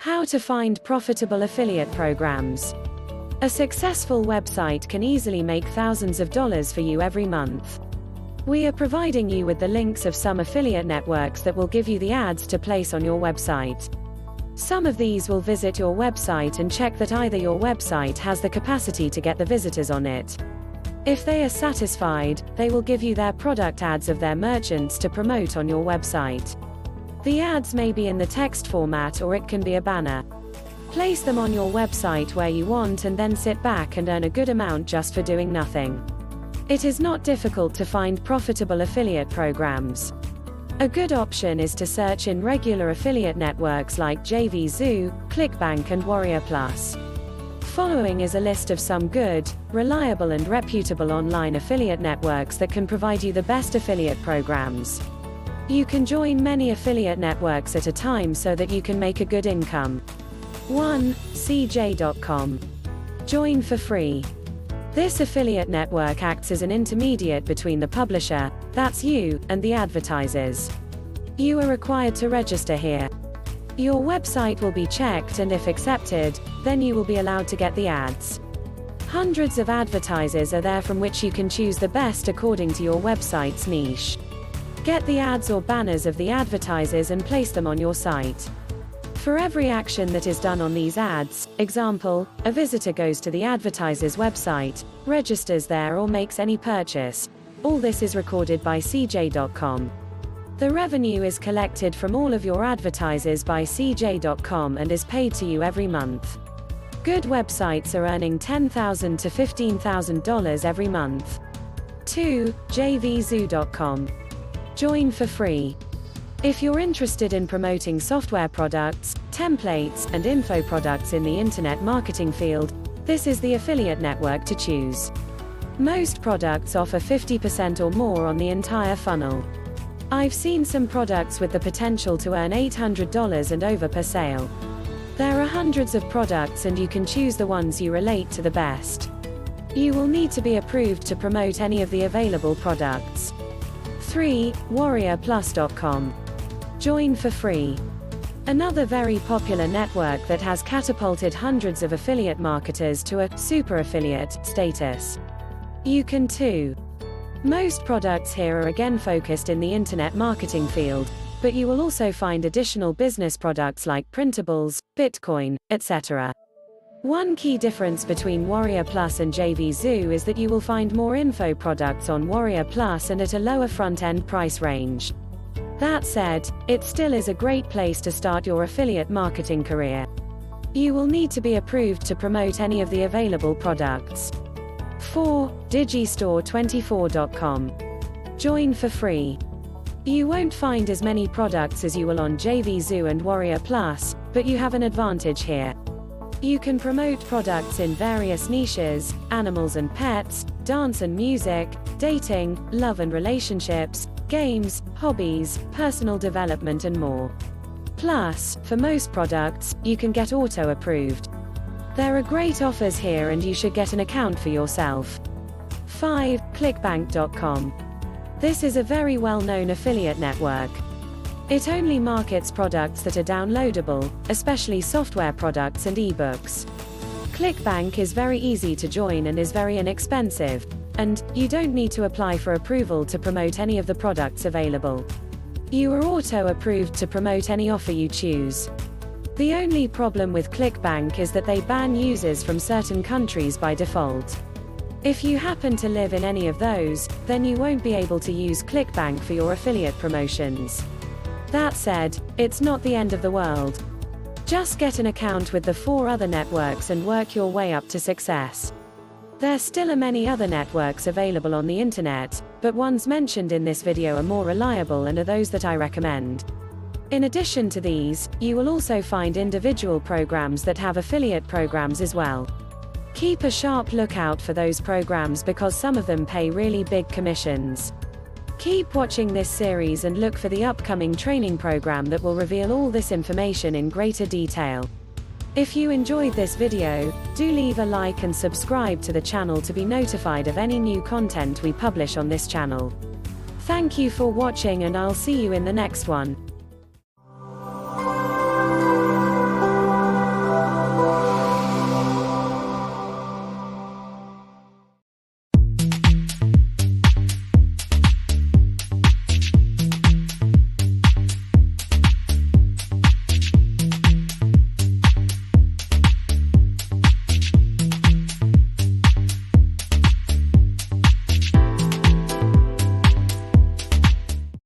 How to find profitable affiliate programs. A successful website can easily make thousands of dollars for you every month. We are providing you with the links of some affiliate networks that will give you the ads to place on your website. Some of these will visit your website and check that either your website has the capacity to get the visitors on it. If they are satisfied, they will give you their product ads of their merchants to promote on your website. The ads may be in the text format or it can be a banner. Place them on your website where you want and then sit back and earn a good amount just for doing nothing. It is not difficult to find profitable affiliate programs. A good option is to search in regular affiliate networks like JVZoo, ClickBank and Warrior Plus. Following is a list of some good, reliable and reputable online affiliate networks that can provide you the best affiliate programs. You can join many affiliate networks at a time so that you can make a good income. 1. CJ.com. Join for free. This affiliate network acts as an intermediate between the publisher, that's you, and the advertisers. You are required to register here. Your website will be checked and if accepted, then you will be allowed to get the ads. Hundreds of advertisers are there from which you can choose the best according to your website's niche. Get the ads or banners of the advertisers and place them on your site. For every action that is done on these ads, example, a visitor goes to the advertiser's website, registers there or makes any purchase, all this is recorded by CJ.com. The revenue is collected from all of your advertisers by CJ.com and is paid to you every month. Good websites are earning $10,000 to $15,000 every month. 2. JVZoo.com. Join for free. If you're interested in promoting software products, templates, and info products in the internet marketing field, this is the affiliate network to choose. Most products offer 50% or more on the entire funnel. I've seen some products with the potential to earn $800 and over per sale. There are hundreds of products and you can choose the ones you relate to the best. You will need to be approved to promote any of the available products. 3. WarriorPlus.com. Join for free. Another very popular network that has catapulted hundreds of affiliate marketers to a super affiliate status. You can too. Most products here are again focused in the internet marketing field, but you will also find additional business products like printables, Bitcoin, etc. One key difference between Warrior Plus and JVZoo is that you will find more info products on Warrior Plus and at a lower front-end price range. That said, it still is a great place to start your affiliate marketing career. You will need to be approved to promote any of the available products. 4. Digistore24.com. Join for free. You won't find as many products as you will on JVZoo and Warrior Plus, but you have an advantage here. You can promote products in various niches: animals and pets, dance and music, dating, love and relationships, games, hobbies, personal development and more. Plus, for most products, you can get auto-approved. There are great offers here and you should get an account for yourself. 5. ClickBank.com. This is a very well-known affiliate network. It only markets products that are downloadable, especially software products and ebooks. ClickBank is very easy to join and is very inexpensive, and you don't need to apply for approval to promote any of the products available. You are auto-approved to promote any offer you choose. The only problem with ClickBank is that they ban users from certain countries by default. If you happen to live in any of those, then you won't be able to use ClickBank for your affiliate promotions. That said, it's not the end of the world. Just get an account with the 4 other networks and work your way up to success. There still are many other networks available on the internet, but ones mentioned in this video are more reliable and are those that I recommend. In addition to these, you will also find individual programs that have affiliate programs as well. Keep a sharp lookout for those programs because some of them pay really big commissions. Keep watching this series and look for the upcoming training program that will reveal all this information in greater detail. If you enjoyed this video, do leave a like and subscribe to the channel to be notified of any new content we publish on this channel. Thank you for watching and I'll see you in the next one.